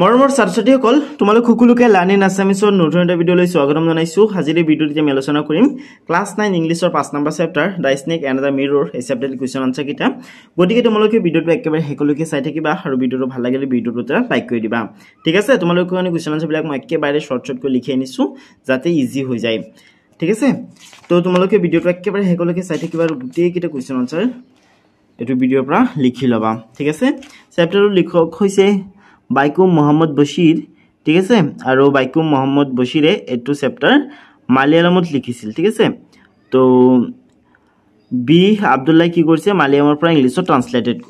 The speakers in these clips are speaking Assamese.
মৰমৰ ছাত্ৰ-ছাত্ৰীসকল তোমালোক সকলোকে লাৰ্নিং আছামিছৰ নতুন এটা ভিডিঅ'লৈ স্বাগতম জনাইছো। আজিৰ ভিডিঅ'ত আমি আলোচনা কৰিম ক্লাছ 9 ইংলিছৰ 5 number chapter the snack and the মিৰৰ এই চেপ্টাৰৰ কুৱেশ্যন আনসাৰ কিটা। গতিকে তোমালোকে ভিডিঅ'টো একেবাৰে শেষলৈকে চাই থাকিবা আৰু ভিডিঅ'টো ভাল লাগিলে ভিডিঅ'টো এটা লাইক কৰি দিবা। ঠিক আছে, তোমালোকৰ কাৰণে কুৱেশ্যন আনসাৰবিলাক মই একেবাৰে শৰ্ট-শৰ্টকৈ লিখি আনিছো যাতে ইজি হৈ যায়। ঠিক আছে, তো তোমালোকে ভিডিঅ'টো একেবাৰে শেষলৈকে চাই থাকিবা আৰু গোটেই কিটা কুৱেশ্যন আনসাৰ এটো ভিডিঅ'ৰ পৰা লিখি লবা। ঠিক আছে, চেপ্টাৰৰ লিখক হৈছে বাইকুম মোহাম্মদ বশিৰ। ঠিক আছে, আৰু বাইকুম মোহাম্মদ বশিৰে এটো চেপ্টাৰ মালয়ালমত লিখিছিল। ঠিক আছে, তো বি আব্দুল্লাহ কি কৰিছে মালয়ালমৰ পৰা ইংলিছত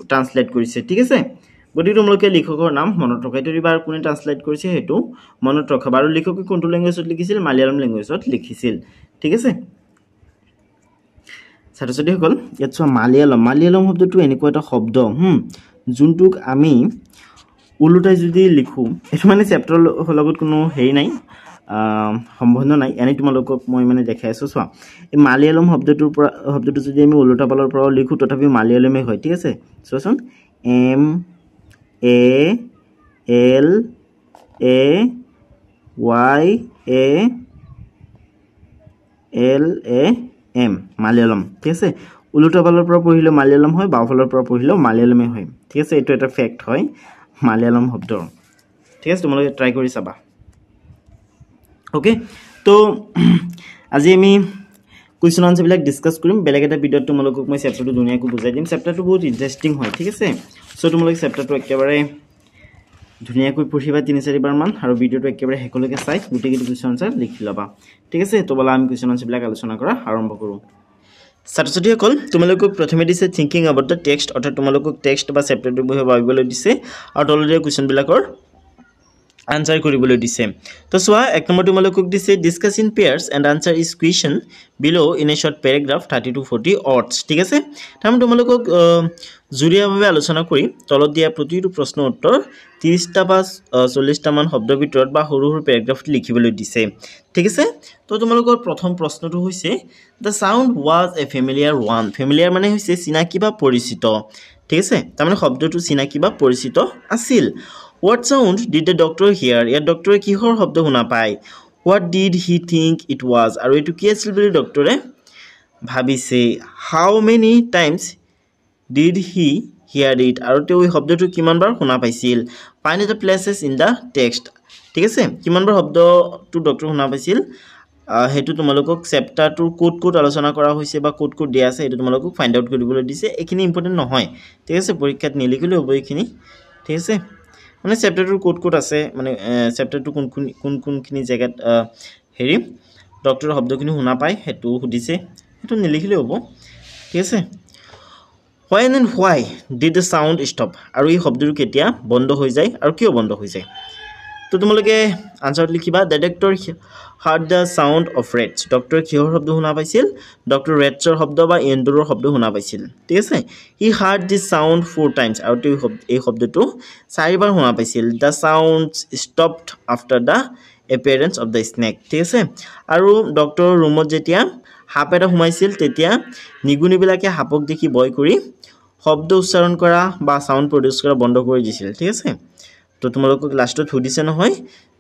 ট্ৰান্সলেট কৰিছে। ঠিক আছে, গতিকে তোমালোকে লিখকৰ নাম মনত ৰখাই থৰিবা আৰু কোনে ট্ৰান্সলেট কৰিছে হেতু মনত ৰখাবা আৰু লিখকে কোনটো ল্যাঙ্গুৱেজত লিখিছিল মালয়ালম ল্যাঙ্গুৱেজত লিখিছিল। ঠিক আছে ছাত্ৰ-ছাত্ৰীসকল, ইয়াত চোৱা মালয়ালম শব্দটো এনেকুৱা এটা শব্দ যোনটোক আমি উলুটাই যদি লিখো এটো মানে চেপ্টাৰৰ লগত কোনো হেৰি নাই সম্বন্ধ নাই। এনে তোমালোকক মই মানে দেখাই আছো। চোৱা এই মালয়ালম শব্দটো যদি আমি উলুটা পালৰ পৰা লিখো তথাপি মালয়ালমে হয়। ঠিক আছে, চোৱাচোন M A L A Y A L A M Malayalam. ঠিক আছে, উলুটা পালৰ পৰা পঢ়িলে মালয়ালম হয়, বাওফালৰ পৰা পঢ়িলেও মালয়ালমে হয়। ঠিক আছে, এইটো এটা ফ্যাক্ট হয় মালয়ালম শব্দ। ঠিক আছে, তোমালোকে ট্রাই কৰি চাবা। ওকে, তো আজি আমি কুৱেশ্যন আনসাৰ বিলাক ডিসকাস কৰিম। বেলেগ এটা ভিডিঅ'ত তোমালোকক মই চেপ্টাৰটো ধুনীয়াকৈ বুজাই দিম। চেপ্টাৰটো বহুত ইন্টাৰেষ্টিং হয়। ঠিক আছে, সো তোমালোকে চেপ্টাৰটো একেবাৰে ধুনীয়াকৈ পঢ়িবা 3-4 বাৰ মান আৰু ভিডিঅ'টো একেবাৰে শেষলৈকে চাই গোটেইটো কুৱেশ্যন আনসাৰ লিখি লবা। ঠিক আছে, তো বলা আমি কুৱেশ্যন আনসাৰ বিলাক আলোচনা কৰা আৰম্ভ কৰো। ছাত্ৰ-ছাত্ৰীসকল, তোমালোকক প্ৰথমে দিছে থিংকিং এবাউট দ্য টেক্সট, অৰ্থাৎ তোমালোকক টেক্সট বা চেপ্টাৰটো বিষয়ে ভাবিবলৈ দিছে আৰু তলতে কুৱেশ্যন বিলাকৰ আনসাৰ কৰিবলৈ দিছে। তো চোৱা এক নম্বৰ তোমালোকক দিছে discuss in pairs and answer is question below in a short paragraph 30 to 40 words। ঠিক আছে, তাৰমানে তোমালোকক জুৰীয়াভাৱে আলোচনা কৰি তলত দিয়া প্ৰতিটো প্ৰশ্নৰ উত্তৰ 30টা বা 40টা মান শব্দৰ ভিতৰত বা সৰু সৰু পেৰাগ্ৰাফত লিখিবলৈ দিছে। ঠিক আছে, তো তোমালোকৰ প্ৰথম প্ৰশ্নটো হৈছে the sound was A familiar one. Familiar মানে হৈছে চিনাকি বা পৰিচিত। ঠিক আছে, তাৰমানে শব্দটো চিনাকি বা পৰিচিত আছিল। What sound did the doctor hear? ইয়াত ডক্টৰে কিহৰ শব্দ শুনা পায়? What did he think it was? আৰু এটো কি আছিল বুলি ডক্টৰে ভাবিছে। How many times did he hear it? আৰু তেওঁ এই শব্দটো কিমান বাৰ শুনা পাইছিল? Find the places in the text। ঠিক আছে, কিমান বাৰ শব্দটো ডক্টৰ শুনা পাইছিল হেতু তোমালোকক চেপ্টাৰটোৰ কোড আলোচনা কৰা হৈছে বা কোড দিয়া আছে হেতু তোমালোকক ফাইন্ড আউট কৰিবলৈ দিছে। এখিনি ইম্পৰ্টেন্ট নহয়। ঠিক আছে, পৰীক্ষাত নিলিখিলে হ'ব এখিনি। ঠিক আছে, মানে চেপ্টাৰটোৰ কোড আছে, মানে চেপ্টাৰটো কোনখিনি জায়গাত হেৰি ডক্টৰৰ শব্দখিনি শুনা পায় হেতু সুধিছে, হেতু নিলিখিলে হ'ব। ঠিক আছে, when and why did the sound stop? আৰু এই শব্দটো কেতিয়া বন্ধ হৈ যায় আৰু কিয় বন্ধ হৈ যায়? তো তোমালোকে আনসাৰত লিখিবা the doctor heard the sound of rats. ডক্টৰে কিহৰ শব্দ শুনা পাইছিল? ডক্টৰ ৰেটছৰ শব্দ বা এন্দুৰৰ শব্দ শুনা পাইছিল। ঠিক আছে, he heard this sound 4 times। আৰু এই শব্দটো 4 বাৰ শুনা পাইছিল। The sound stopped after the appearance of the snake. ঠিক আছে, আৰু ডক্টৰৰ ৰুমত যেতিয়া সাপ এটা সোমাইছিল তেতিয়া নিগুনিবিলাকে সাপক দেখি ভয় কৰি শব্দ উচ্চাৰণ কৰা বা সাউন্ড প্ৰডিউস কৰা বন্ধ কৰি দিছিল। ঠিক আছে, তো তোমালোকক লাষ্টত সুধিছে নহয়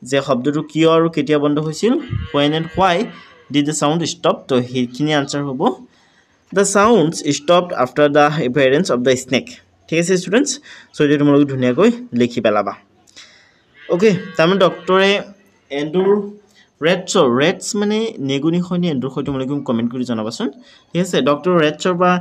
যে শব্দটো কিয় আৰু কেতিয়া বন্ধ হৈছিল, when and why did the sound stop? তো হেখিনি আনসাৰ হ'ব the sounds stopped after the appearance of the snake। ঠিক আছে স্টুডেন্টস, সো এটা তোমালোক ধুনীয়াকৈ লিখি পেলাবা। ওকে, তাৰমানে ডক্টৰে এন্দুৰ ৰেটছ মানে নেগুনি খনি এন্দুৰ খনি তোমালোকে কমেন্ট কৰি জনাবাচোন। ঠিক আছে, ডক্টৰ ৰেটছৰ বা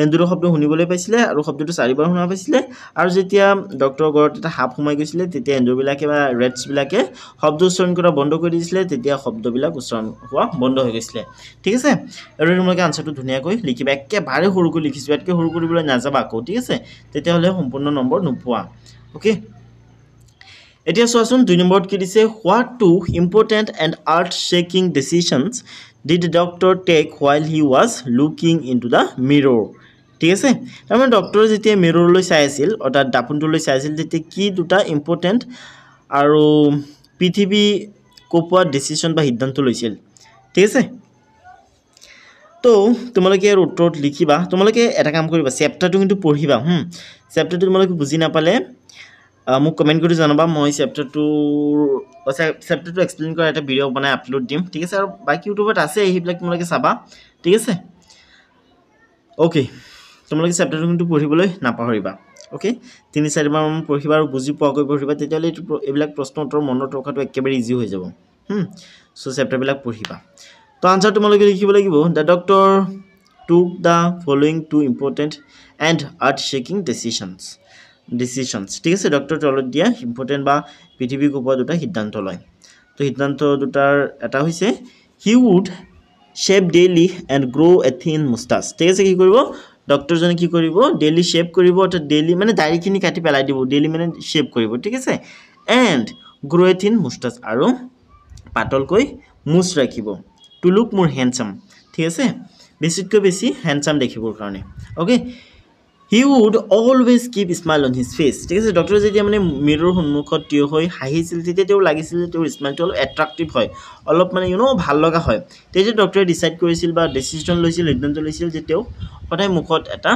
এন্দুৰৰ শব্দ শুনিবলৈ পাইছিলে আৰু শব্দটো 4 বাৰ শুনা পাইছিলে আৰু যেতিয়া ডক্টৰৰ ঘৰত এটা সাপ সোমাই গৈছিলে তেতিয়া এন্দুৰবিলাকে বা ৰেটছবিলাকে শব্দ উচ্চাৰণ কৰা বন্ধ কৰি দিছিলে, তেতিয়া শব্দবিলাক উচ্চাৰণ হোৱা বন্ধ হৈ গৈছিলে। ঠিক আছে, আৰু তোমালোকে আনসাৰটো ধুনীয়াকৈ লিখিবা। একেবাৰে সৰুকৈ লিখিছো, ইয়াতকৈ সৰু কৰিবলৈ নাযাবা আকৌ। ঠিক আছে, তেতিয়াহ'লে সম্পূৰ্ণ নম্বৰ নোপোৱা। ওকে, এতিয়া চোৱাচোন 2 নম্বৰত কি দিছে what two important and earth shaking decisions did the doctor take while he was looking into the mirror. ঠিক আছে, তাৰমানে ডক্টৰে যেতিয়া মিৰৰলৈ চাই আছিল অৰ্থাৎ দাপোনটোলৈ চাই আছিল তেতিয়া কি দুটা ইম্পৰ্টেণ্ট আৰু পৃথিৱী কপোৱা ডিচিশ্যন বা সিদ্ধান্ত লৈছিল। ঠিক আছে, তো তোমালোকে ইয়াৰ উত্তৰত লিখিবা। তোমালোকে এটা কাম কৰিবা, চেপ্টাৰটো কিন্তু পঢ়িবা। চেপ্টাৰটো তোমালোকে বুজি নাপালে মোক কমেণ্ট কৰি জনাবা মই চেপ্টাৰটো এক্সপ্লেইন কৰা এটা ভিডিঅ' বনাই আপলোড দিম ঠিক আছে আৰু বাকী ইউটিউবত আছে সেইবিলাক তোমালোকে চাবা ঠিক আছে অ'কে তোমালোকে চেপ্টাৰটো কিন্তু পঢ়িবলৈ নাপাহৰিবা অ'কে 3-4 বাৰ মান পঢ়িবা আৰু বুজি পোৱাকৈ পঢ়িবা তেতিয়াহ'লে এইবিলাক প্ৰশ্ন উত্তৰ মনত ৰখাটো একেবাৰে ইজি হৈ যাব চ' চেপ্টাৰবিলাক পঢ়িবা তো আনচাৰ তোমালোকে লিখিব লাগিব the doctor took the following two important and earth-shaking decisions ঠিক আছে ডক্টৰ তলত দিয়া ইম্পৰ্টেণ্ট বা পৃথিৱীক ওপৰত দুটা সিদ্ধান্ত লয় তো সিদ্ধান্ত দুটাৰ এটা হৈছে he would shave daily and grow a thin mustache ঠিক আছে কি কৰিব ডক্টৰজনে কি কৰিব ডেইলি শেভ কৰিব অৰ্থাৎ ডেইলি মানে দাড়িখিনি কাটি পেলাই দিব ডেইলি মানে শেভ কৰিব ঠিক আছে এণ্ড গ্ৰ' এ থিন মুষ্টাচ আৰু পাতলকৈ মুচ ৰাখিব টু লুক মোৰ হেণ্ডচাম ঠিক আছে বেছিতকৈ বেছি হেণ্ডচাম দেখিবৰ কাৰণে okay he would always keep smile on his face ঠিক আছে ডক্টৰে যেতিয়া মানে মিৰৰ সন্মুখত থিয় হৈ হাঁহিছিল তেতিয়া তেওঁ লাগিছিল যে তেওঁৰ স্মাইলটো অলপ এট্ৰাক্টিভ হয় অলপ মানে ভাল লগা হয় তেতিয়া ডক্টৰে ডিচাইড কৰিছিল বা ডিচিশ্যন লৈছিল সিদ্ধান্ত লৈছিল যে তেওঁ সদায় মুখত এটা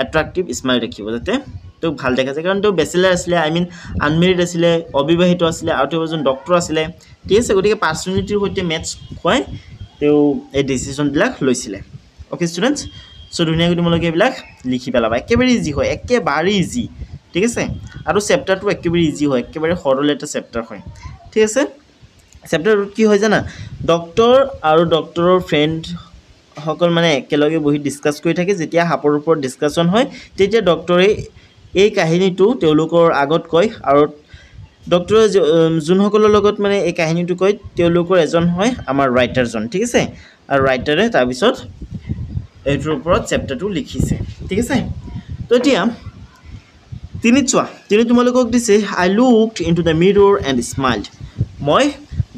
এট্ৰাক্টিভ স্মাইল ৰাখিব যাতে তেওঁক ভাল দেখা যায় কাৰণ তেওঁ বেচেলাৰ আছিলে আনমেৰিড আছিলে অবিবাহিত আছিলে আৰু তেওঁ এজন ডক্টৰ আছিলে ঠিক আছে গতিকে পাৰ্চনেলিটিৰ সৈতে মেটচ খুৱাই তেওঁ এই ডিচিশ্যনবিলাক লৈছিলে অ'কে ষ্টুডেণ্টছ চ' ধুনীয়াকৈ তোমালোকে এইবিলাক লিখি পেলাবা একেবাৰে ইজি হয় একেবাৰে ইজি ঠিক আছে আৰু চেপ্টাৰটো একেবাৰে ইজি হয় একেবাৰে সৰল এটা চেপ্টাৰ হয় ঠিক আছে চেপ্টাৰটোত কি হয় জানা ডক্টৰ আৰু ডক্টৰৰ ফ্ৰেণ্ডসকল মানে একেলগে বহি ডিছকাছ কৰি থাকে যেতিয়া সাপৰ ওপৰত ডিছকাশ্যন হয় তেতিয়া ডক্টৰে এই কাহিনীটো তেওঁলোকৰ আগত কয় আৰু ডক্টৰে যোনসকলৰ লগত মানে এই কাহিনীটো কয় তেওঁলোকৰ এজন হয় আমাৰ ৰাইটাৰজন ঠিক আছে আৰু ৰাইটাৰে তাৰপিছত এইটোৰ ওপৰত চেপ্টাৰটো লিখিছে ঠিক আছে তো এতিয়া তিনি তোমালোকক দিছে I looked into the mirror and smiled মই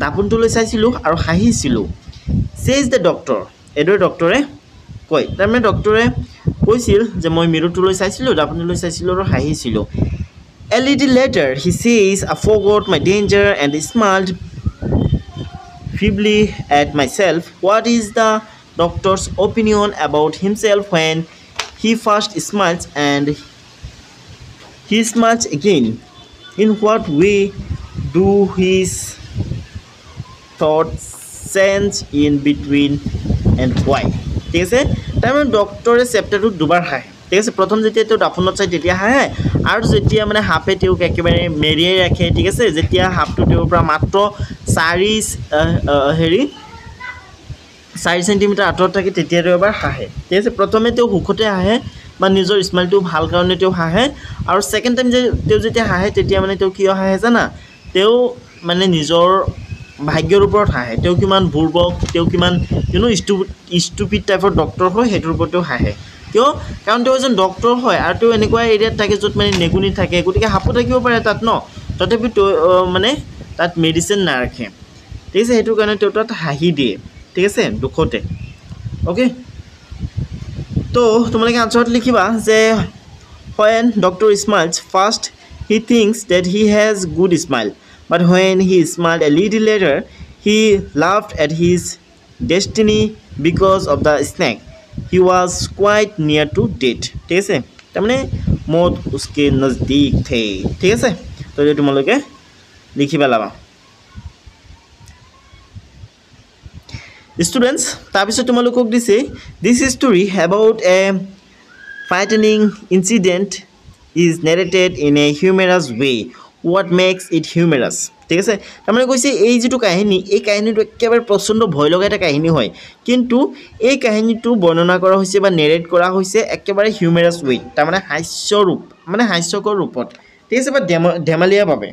দাপোনটোলৈ চাইছিলোঁ আৰু হাঁহিছিলোঁ চেজ দ্য ডক্টৰ এইদৰে ডক্টৰে কয় তাৰমানে ডক্টৰে কৈছিল যে মই মিৰৰটোলৈ চাইছিলোঁ দাপোনটোলৈ চাইছিলোঁ আৰু হাঁহিছিলোঁ A little later, he says, I forgot my danger and smiled feebly at myself. What is the doctor's opinion about himself when he first smiles and he smiles again? In what way do his thoughts change in between and why? ঠিক আছে তাৰমানে ডক্টৰে চেপ্টাৰটোত দুবাৰ হাঁহে ঠিক আছে প্ৰথম যেতিয়া তেওঁ দাপোনত চাই তেতিয়া হাঁহে আৰু যেতিয়া মানে সাপে তেওঁক একেবাৰে মেৰিয়াই ৰাখে ঠিক আছে যেতিয়া সাপটো তেওঁৰ পৰা মাত্ৰ 4 চেণ্টিমিটাৰ আঁতৰত থাকে তেতিয়া তেওঁ এবাৰ হাঁহে ঠিক আছে প্ৰথমে তেওঁ সুখতে হাঁহে বা নিজৰ স্মাইলটো ভাল কাৰণে তেওঁ হাঁহে আৰু ছেকেণ্ড টাইম যে তেওঁ যেতিয়া হাঁহে তেতিয়া মানে তেওঁ কিয় হাঁহে জানা তেওঁ মানে নিজৰ ভাগ্যৰ ওপৰত হাঁহে তেওঁ কিমান বুৰ্বক তেওঁ কিমান ষ্টুপিড টাইপৰ ডক্টৰ হয় সেইটোৰ ওপৰত তেওঁ হাঁহে কিয় কাৰণ তেওঁ এজন ডক্টৰ হয় আৰু তেওঁ এনেকুৱা এৰিয়াত থাকে য'ত মানে নেগুনি থাকে গতিকে সাপো থাকিব পাৰে তাত ন তথাপি মানে তাত মেডিচিন নাৰাখে ঠিক আছে সেইটোৰ কাৰণে তেওঁ তাত হাঁহি দিয়ে ঠিক আছে দুখতে অ'কে তো তোমালোকে আনচাৰত লিখিবা যে when doctor smiles first he thinks that he has good smile but when he smiled a little later he laughed at his destiny because of the snake he was quite near to death ঠিক আছে তাৰমানে মौत उसके नज़दीक थे ঠিক আছে তো এই তোমালোকে লিখি পেলাবা স্টুডেন্টস তাৰপিছত তোমালোকক দিছে this story about a frightening incident is narrated in a humorous way what makes it humorous ঠিক আছে তাৰমানে কৈছে এই যেটো কাহিনী এই কাহিনীটো একেবাৰে প্ৰচণ্ড ভয় লগা এটা কাহিনী হয় কিন্তু এই কাহিনীটো বৰ্ণনা কৰা হৈছে বা নেৰেট কৰা হৈছে একেবাৰে হিউমাৰাছ ৱে তাৰমানে হাস্যকৰ ৰূপত ঠিক আছে বা ধেমালিয়া ভাবে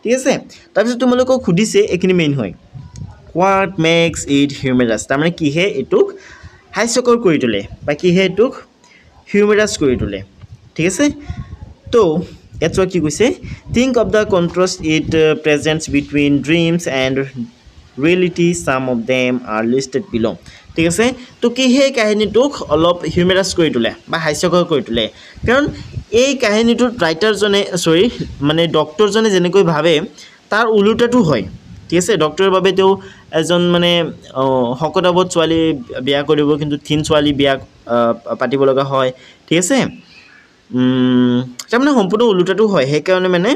ঠিক আছে তাৰপিছত তোমালোকক সুধিছে এইখিনি মেইন হয় what makes it humorous তাৰমানে কিহে এটুক হাস্যকৰ কৰি তোলে বা কিহে এটুক হিউমাৰাছ কৰি তোলে ঠিক আছে তো এটো কি কৈছে think of the contrast it presents between dreams and reality some of them are listed below ঠিক আছে তো কি হে কাহিনীটোক অলপ হিউমাৰাছ কৰি তোলে বা হাস্যকৰ কৰি তোলে কাৰণ এই কাহিনীটোত ৰাইটাৰজনে মানে ডক্টৰজনে যেনেকৈ ভাবে তাৰ উলুটাটো হয় ঠিক আছে ডক্টৰৰ বাবে তেওঁ এজন মানে হকতাবত ছোৱালী বিয়া কৰিব কিন্তু থিন ছোৱালী বিয়া পাতিব লগা হয় ঠিক আছে তাৰমানে সম্পূৰ্ণ ওলোটাটো হয় সেইকাৰণে মানে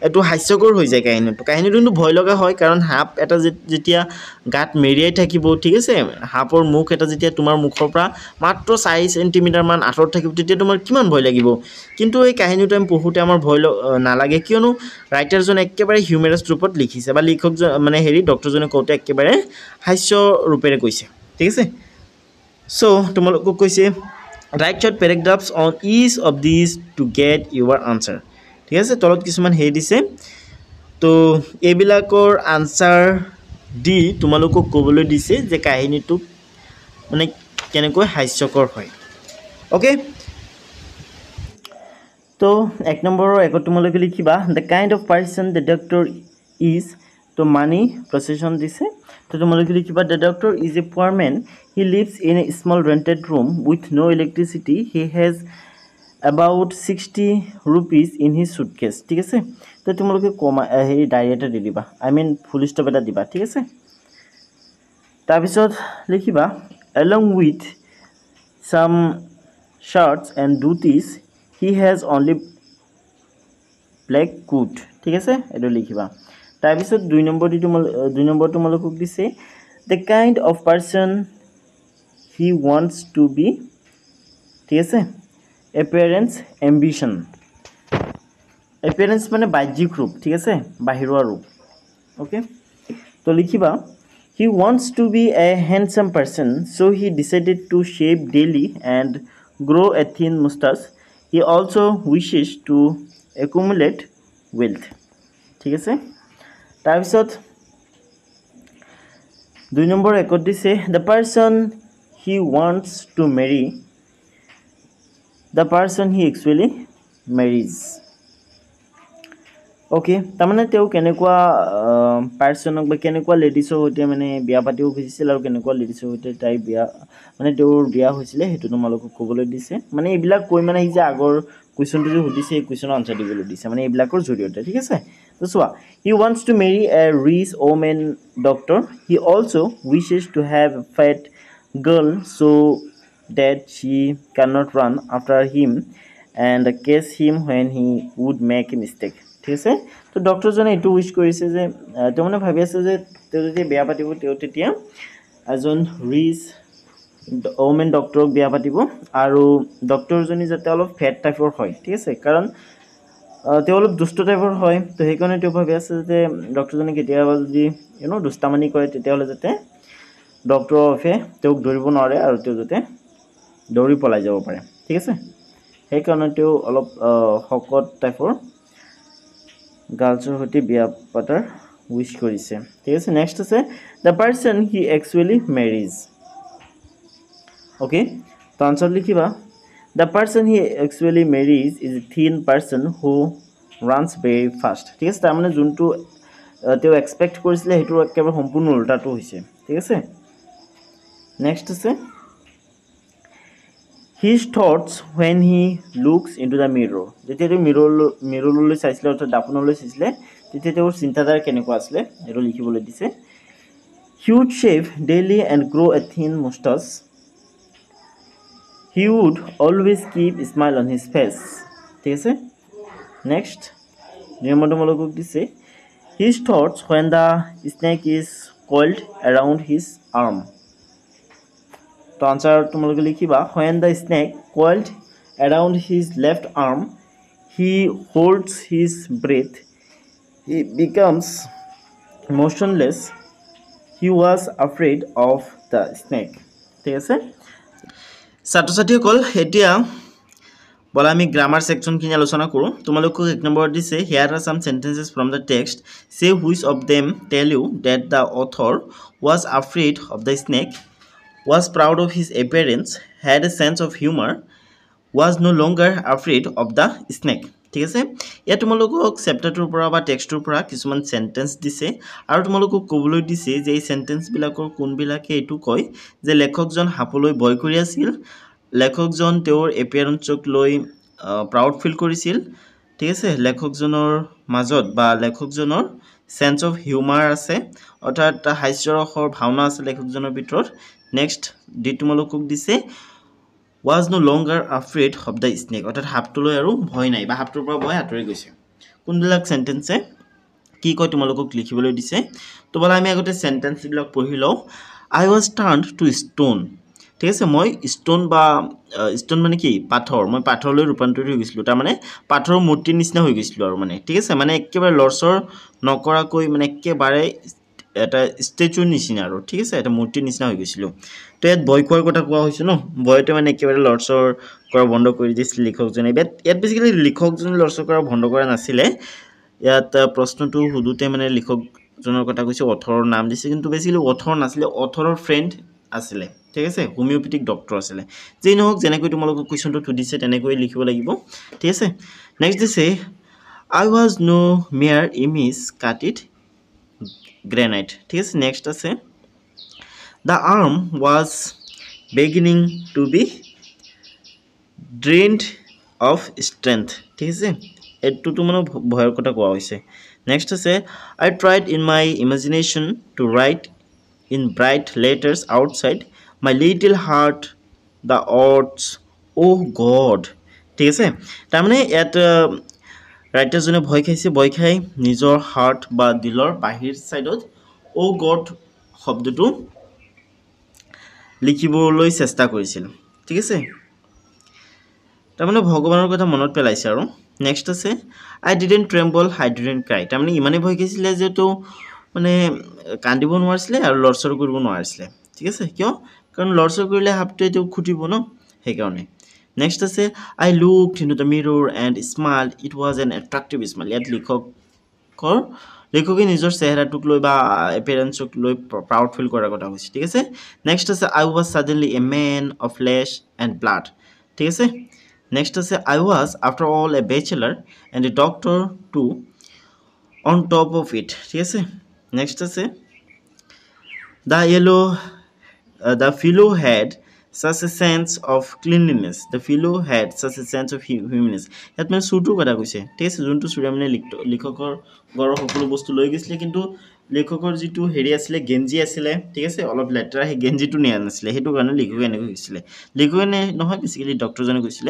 এইটো হাস্যকৰ হৈ যায় কাহিনীটো কিন্তু ভয় লগা হয় কাৰণ সাপ এটা যেতিয়া গাত মেৰিয়াই থাকিব ঠিক আছে সাপৰ মুখ এটা যেতিয়া তোমাৰ মুখৰ পৰা মাত্ৰ 4 চেণ্টিমিটাৰমান আঁতৰত থাকিব তেতিয়া তোমাৰ কিমান ভয় লাগিব কিন্তু এই কাহিনীটো আমি পঢ়োঁতে আমাৰ ভয় নালাগে কিয়নো ৰাইটাৰজনে একেবাৰে হিউমেৰাছ ৰূপত লিখিছে বা লিখকজন মানে ডক্টৰজনে কওঁতে একেবাৰে হাস্য ৰূপেৰে কৈছে ঠিক আছে চ' তোমালোকক কৈছে write short paragraphs on each of these to get your answer ঠিক আছে তলত কিছুমান দিছে তো এইবিলাকৰ আনচাৰ দি তোমালোকক ক'বলৈ দিছে যে কাহিনীটো মানে কেনেকৈ হাস্যকৰ হয় অ'কে তো 1 নম্বৰৰ একত তোমালোকে লিখিবা the kind of person the doctor is to money procession দিছে তো তোমালোকে লিখিবা the doctor is a poor man he lives in a small rented room with no' electricity he has about 60 rupees in his suitcase ঠিক আছে তো তোমালোকে কমা ডায়েৰী এটা দি দিবা ফুল ষ্টপ এটা দিবা ঠিক আছে তাৰপিছত লিখিবা along with some shirts and dhootis he has only black coat ঠিক আছে এটো লিখিবা তাৰপিছত 2 নম্বৰ তোমালোকক দিছে the kind of person he wants to be ঠিক আছে appearance ambition appearance মানে বাহ্যিক ৰূপ ঠিক আছে বাহিৰৰ ৰূপ ওকে তো লিখিবা he wants to be a handsome person so he decided to shave daily and grow a thin mustache he also wishes to accumulate wealth ঠিক আছে তাৰপিছত 2 নম্বৰ একত দিছে the person he wants to marry the person he actually marries okay তাৰমানে তেও কেনেকুৱা পাৰ্সনক বা কেনেকুৱা লেডিছৰ হৈতে মানে বিয়া পাতিও খুজিছিল আৰু কেনেকুৱা লেডিছৰ হৈতে তাই বিয়া মানে তেওঁৰ বিয়া হৈছিল হেতু তোমালোকক ক'বলৈ দিছে মানে এইবিলাক কৈ মানে এই যে আগৰ কোৱেশ্চনটো যে সুধিছে এই কোৱেশ্চনৰ আনসাৰ দিবলৈ দিছে মানে এইবিলাকৰ জৰিয়তে ঠিক আছে তো চোৱা he wants to marry a rich woman doctor he also wishes to have a fat girl so that she cannot run after him and catch him when he would make a mistake ঠিক আছে তো ডক্টৰজনে এটো উইশ কৰিছে যে তেওঁ মানে ভাবি আছে যে তেওঁ যদি বিয়া পাতিব তেওঁ তেতিয়া এজন ৰিচ ওমেন ডক্টৰক বিয়া পাতিব আৰু ডক্টৰজনী যাতে অলপ ফেট টাইপৰ হয় ঠিক আছে কাৰণ তেওঁ অলপ দুষ্ট টাইপৰ হয় তো সেইকাৰণে তেওঁ ভাবি আছে যে ডক্টৰজনে কেতিয়াবা যদি দুষ্টামানি কৰে তেতিয়াহ'লে যাতে ডক্টৰৰ অফে তেওঁক ধৰিব নোৱাৰে আৰু তেওঁ যাতে দৌৰি পলাই যাব পাৰে ঠিক আছে সেইকাৰণে তেওঁ অলপ শকত টাইপৰ গাৰ্লছৰ হৈতে বিয়া পাতাৰ উইশ কৰিছে ঠিক আছে নেক্সট আছে the person he actually marries okay তো আনসার লিখিবা the person he actually marries is a thin person who runs very fast ঠিক আছে তাৰ মানে যোনটো তেও এক্সপেক্ট কৰিছিল হেতু একেবাৰে সম্পূৰ্ণ উল্টাটো হৈছে ঠিক আছে নেক্সট আছে his thoughts when he looks into the mirror যেতিয়া তেওঁ মিৰৰলৈ চাইছিল অৰ্থাৎ দাপনলৈ চাইছিল তেতিয়া তেওঁৰ চিন্তাধাৰা কেনেকুৱা আছিল এটো লিখিবলৈ দিছে he would shave daily and grow a thin mustache he would always keep a smile on his face ঠিক আছে next নিয়মটোমূলক দিছে his thoughts when the snake is coiled around his arm তো আনসার তোমালোকে লিখিবা when the snake coiled around his left arm he holds his breath he becomes motionless he was afraid of the snake ঠিক আছে ছাত্ৰ ছাত্ৰীসকল এতিয়া বলা আমি গ্ৰামাৰ সেকশনখিনি আলোচনা কৰোঁ তোমালোকক 1 নম্বৰ দিছে here are some sentences from the text say which of them tell you that the author was afraid of the snake was proud of his appearance, had a sense of humor, was no longer afraid of the snake. ঠিক আছে ইয়া তোমালোকক চেপ্টাৰটোৰ পৰা বা টেক্সটৰ পৰা কিছুমান সেন্টেন্স দিছে আৰু তোমালোকক ক'বলৈ দিছে যে এই সেন্টেন্স বিলাকৰ কোনবিলাকে এটো কয় যে লেখকজন হাপলৈ ভয় কৰি আছিল লেখকজন তেওঁৰ এপিয়াৰেন্সক লৈ প্ৰাউড ফিল কৰিছিল ঠিক আছে লেখকজনৰ মাজত বা লেখকজনৰ সেন্স অফ হিউমাৰ আছে অৰ্থাৎ হাস্যৰসৰ ভাৱনা আছে লেখকজনৰ ভিতৰত নেক্সট ডি তোমালোকক দিছে was no longer afraid of the snake অৰ্থাৎ সাপটোলৈ আৰু ভয় নাই বা সাপটোৰ পৰা ভয় আঁতৰি গৈছে কোনবিলাক সেন্টেন্সে কি কয় তোমালোকক লিখিবলৈ দিছে তো বলা আমি আগতে সেন্টেন্স বিলাক পঢ়ি লও I was turned to stone ঠিক আছে মই স্টোন বা স্টোন মানে কি পাথৰ মই পাথৰলৈ ৰূপান্তৰিত হৈ গৈছিলো তাৰ মানে পাথৰৰ মূৰ্তিৰ নিচিনা হৈ গৈছিলো আৰু মানে ঠিক আছে মানে একেবাৰে লৰচৰ নকৰাকৈ মানে একেবাৰে এটা স্ট্যাচুৰ নিচিনা আৰু ঠিক আছে এটা মূৰ্তিৰ নিচিনা হৈ গৈছিলো তো ইয়াত ভয় খোৱাৰ কথা কোৱা হৈছে ন ভয়তে মানে একেবাৰে লৰচৰ কৰা বন্ধ কৰি দিছিল লিখকজনে ইয়াত বেসিক্যালি লিখকজনে লৰচৰ কৰা বন্ধ কৰা নাছিলে ইয়াত প্ৰশ্নটো হুদুতে মানে লিখকজনৰ কথা কৈছে অথৰৰ নাম দিছে কিন্তু বেসিক্যালি অথৰ নাছিলে অথৰৰ ফ্ৰেন্ড আছিলে ঠিক আছে হোমিওপ্যাথিক ডক্টৰ আছিলে যেই নহওক যেনেকৈ তোমালোকক কোৱেশ্চনটো তুদিছে তেনেকৈ লিখিব লাগিব ঠিক আছে নেক্সট দিছে I was no mere image cut it granite ঠিক আছে নেক্সট আছে the arm was beginning to be drained of strength ঠিক আছে এটো তো মানে ভয়ৰ কথা কোৱা হৈছে নেক্সট আছে I tried in my imagination to write in bright letters outside my little heart the odds oh god ঠিক আছে তাৰ মানে এট ৰাইটাৰ জনে ভয় খাই নিজৰ হাৰ্ট বা দিলৰ বাহিৰ সাইডত ও গড শব্দটো লিখিবলৈ চেষ্টা কৰিছিল ঠিক আছে তাৰ মানে ভগৱানৰ কথা মনত পেলাইছে আৰু নেক্সট আছে I didn't tremble I didn't cry তাৰ মানে ইমানে ভয় খাইছিলে যে তো মানে কান্দিব নোৱাৰিছিলে আৰু লৰচৰ কৰিব নোৱাৰিছিলে ঠিক আছে কিয় কাৰণ লৰচৰ কৰিলে হাপটো এটো খুটিব ন সেই কাৰণে নেক্সট আছে I looked into the mirror and smiled it was an attractive smile ইয়াত লিখকে নিজৰ চেহাৰাটোক লৈ বা এপিয়াৰেন্সক লৈ প্ৰাউড ফিল কৰাৰ কথা হৈছে ঠিক আছে নেক্সট আছে I was suddenly a man of flesh and blood ঠিক আছে নেক্সট আছে I was after all a bachelor and a doctor too on top of it ঠিক আছে নেক্সট আছে the fellow had such a sense of cleanliness the fellow had such a sense of humanity ইয়াত মানে সুৰটো কথা কৈছে ঠিক আছে যোনটো সুৰে মানে লিখকৰ গৰ সকলো বস্তু লৈ গৈছিলে কিন্তু লেখকৰ যেটো হেৰি আছিল গেঞ্জি আছিল ঠিক আছে অলপ লেটাৰ হে গেঞ্জিটো নিয়া নাছিল হেতু কাৰণে লিখক এনে কৈছিল লিখকনে নহয় বেসিক্যালি ডক্টৰ জনে কৈছিল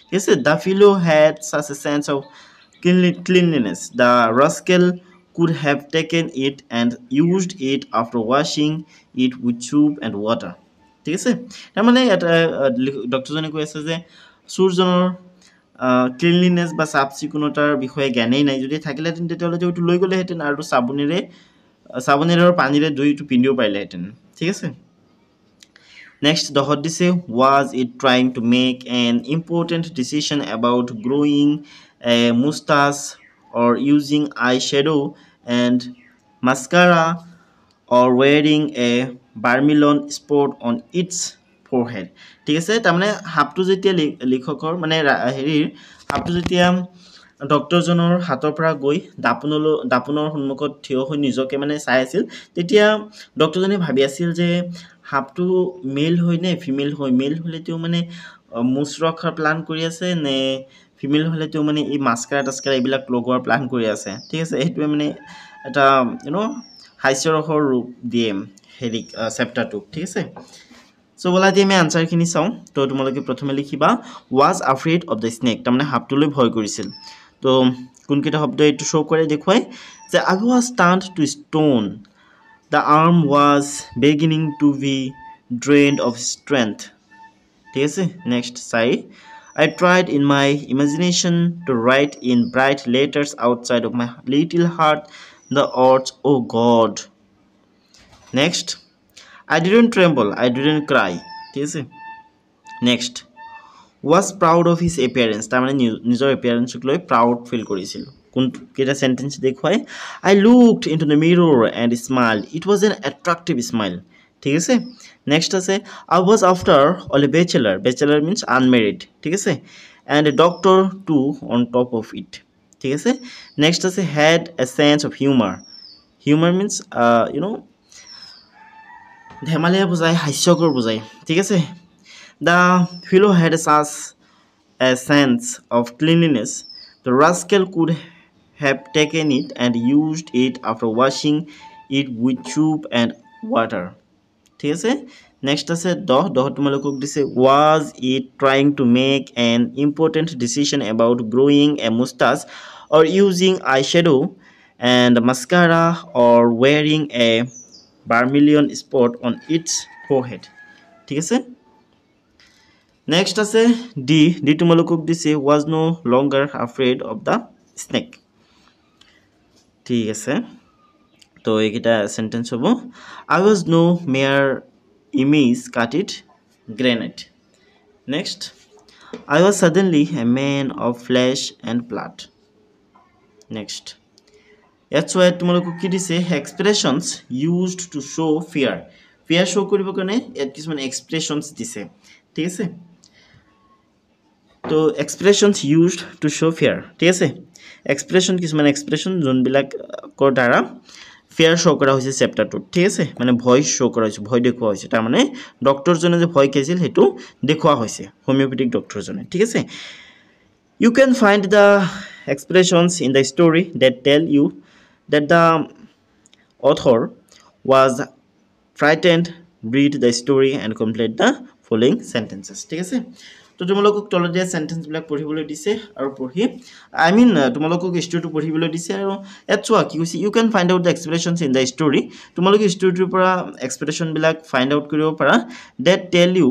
ঠিক আছে the fellow had such a sense of cleanliness the rascal could have taken it and used it after washing it with soap and water ঠিক আছে তাৰ মানে ডক্টৰ জনে কৈ আছে যে সূৰ্যনৰ ক্লিনলিনেস বা সাবচিকুনতাৰ বিষয়ে জ্ঞানেই নাই যদি থাকিলে তেতিয়ালে যেটো লৈ গলে হেতেন আৰু সাবুনেৰে আৰু পানীৰে দুইটো পিন্দিও পাইলে হেতেন ঠিক আছে next দহত দিছে was it trying to make an important decision about growing a mustache or using eyeshadow and mascara or wearing a barmilon spot on its forehead ঠিক আছে তাৰ মানে হাপটো যেতিয়া লিখকৰ মানে হেৰিৰ হাপটো যেতিয়া ডক্টৰ জনৰ হাতৰ পৰা গৈ দাপনৰ সন্মুখত থিয় হৈ নিজকে মানে চাই আছিল তেতিয়া ডক্টৰ জনে ভাবি আছিল যে হাপটো মেল হয় নে ফিমেল হয় মেল হলেতেও মানে মুছ ৰখাৰ প্লান কৰি আছে নে ফিমেল হলেতেও মানে এই মাস্কাৰা টাস্কাৰা এইবিলাক লগোৱাৰ প্লান কৰি আছে ঠিক আছে এইটোৱে মানে এটা হাস্যৰসৰ ৰূপ দিয়ে হেৰি চেপ্টাৰটো ঠিক আছে সো বলা দি আমি আনসাৰ খিনি চাও তো তোমালোকে প্ৰথমে লিখিবা was afraid of the snake তাৰ মানে হাপটোলৈ ভয় কৰিছিল তো কোন কিটা শব্দ এটো শো কৰে দেখুৱাই যে I was turned to stone the arm was beginning to be drained of strength ঠিক আছে next say I tried in my imagination to write in bright letters outside of my little heart the words oh god next I didn't tremble I didn't cry ঠিক আছে next was proud of his appearance তাৰ মানে নিজৰ appearanceক লৈ proud feel কৰিছিল কোন কেটা সেন্টেন্স দেখুৱাই I looked into the mirror and smiled it was an attractive smile ঠিক আছে next আছে I was after all a bachelor means unmarried ঠিক আছে and a doctor too on top of it ঠিক আছে next আছে had a sense of humor means ধেমালিয়া বুজাই হাস্যকৰ বুজাই ঠিক আছে the fellow had such a sense of cleanliness the rascal could have taken it and used it after washing it with soap and water ঠিক আছে নেক্সট আছে দহ তোমালোকক দিছে was it trying to make an important decision about growing a mustache or using eyeshadow and mascara or wearing a vermilion spot on its forehead ঠিক আছে নেক্সট আছে ডি তোমালোকক দিছে was no longer afraid of the snake ঠিক আছে তো এইকেইটা সেন্টেন্স হ'ব I was no mere image cut it granite next I was suddenly a man of flesh and blood next that's why তোমালোকক কি দিছে expressions used to show fear show কৰিব কাৰণে ইয়াত কিছুমান expressions দিছে ঠিক আছে তো expressions used to show fear ঠিক আছে expression কিছুমান expression যোনবিলাক কৰ দ্বাৰা fear show কৰা হৈছে চেপ্টাৰ 2 ঠিক আছে মানে ভয়েস show কৰা হৈছে ভয় দেখুৱা হৈছে তাৰ মানে ডক্টৰ জনে যে ভয় খাইছিল হেতু দেখুৱা হৈছে হোমিওপ্যাথিক ডক্টৰ জনে ঠিক আছে you can find the expressions in the story that tell you that the author was frightened read the story and complete the following sentences ঠিক আছে তো তোমালোকক তলত দিয়া সেন্টেন্স বিলাক পঢ়িবলৈ দিছে আৰু পঢ়ি I mean তোমালোকক স্টোৰীটো পঢ়িবলৈ দিছে আৰু এটছোৱা কি কৈছে you can find out the expressions in the story তোমালোক স্টোৰীটোৰ পৰা এক্সপ্ৰেছন বিলাক ফাইন্ড আউট কৰিব পাৰা that tell you